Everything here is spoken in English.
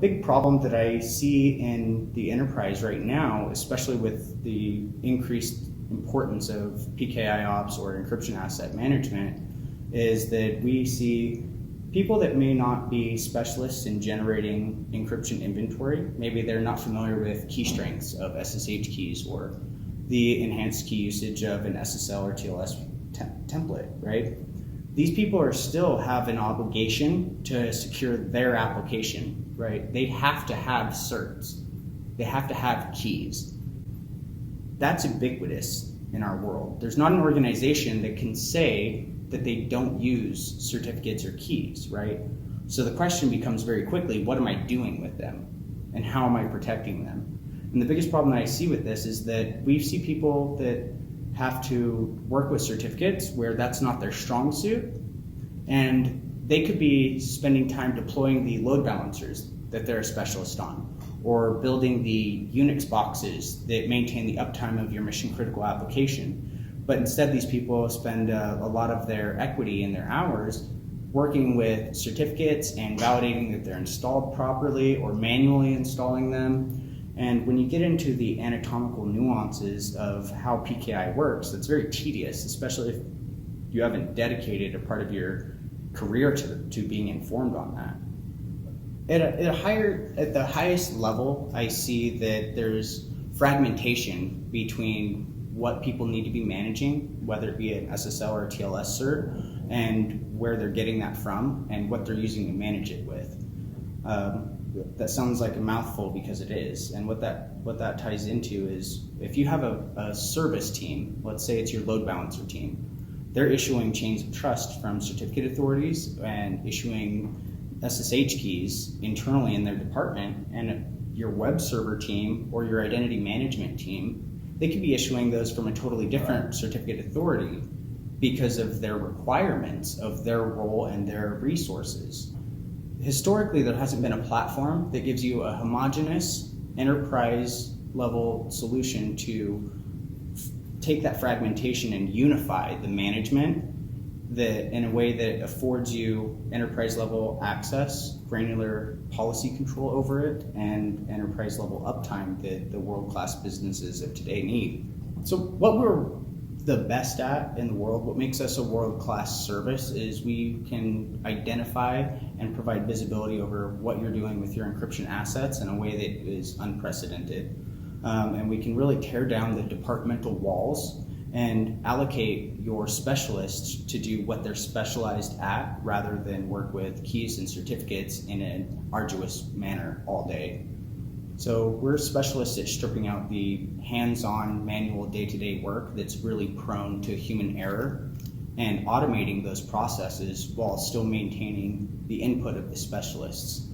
Big problem that I see in the enterprise right now, especially with the increased importance of PKI ops or encryption asset management, is that we see people that may not be specialists in generating encryption inventory. Maybe they're not familiar with key strengths of SSH keys or the enhanced key usage of an SSL or TLS template, right? These people are still have an obligation to secure their application, right? They have to have certs. They have to have keys. That's ubiquitous in our world. There's not an organization that can say that they don't use certificates or keys, right? So the question becomes very quickly, what am I doing with them? And how am I protecting them? And the biggest problem that I see with this is that we see people that have to work with certificates where that's not their strong suit, and they could be spending time deploying the load balancers that they're a specialist on, or building the Unix boxes that maintain the uptime of your mission critical application. But instead these people spend a lot of their equity and their hours working with certificates and validating that they're installed properly or manually installing them. And when you get into the anatomical nuances of how PKI works, it's very tedious, especially if you haven't dedicated a part of your career to being informed on that. At the highest level, I see that there's fragmentation between what people need to be managing, whether it be an SSL or TLS cert, and where they're getting that from and what they're using to manage it with. That sounds like a mouthful because it is, and what that ties into is if you have a service team, let's say it's your load balancer team, they're issuing chains of trust from certificate authorities and issuing SSH keys internally in their department, and your web server team or your identity management team, they could be issuing those from a totally different certificate authority because of their requirements of their role and their resources. Historically, there hasn't been a platform that gives you a homogeneous enterprise level solution to take that fragmentation and unify the management that in a way that affords you enterprise level access, granular policy control over it, and enterprise level uptime that the world-class businesses of today need. So what we're the best at in the world, what makes us a world-class service is we can identify and provide visibility over what you're doing with your encryption assets in a way that is unprecedented. And we can really tear down the departmental walls and allocate your specialists to do what they're specialized at rather than work with keys and certificates in an arduous manner all day. So we're specialists at stripping out the hands-on manual day-to-day work that's really prone to human error and automating those processes while still maintaining the input of the specialists.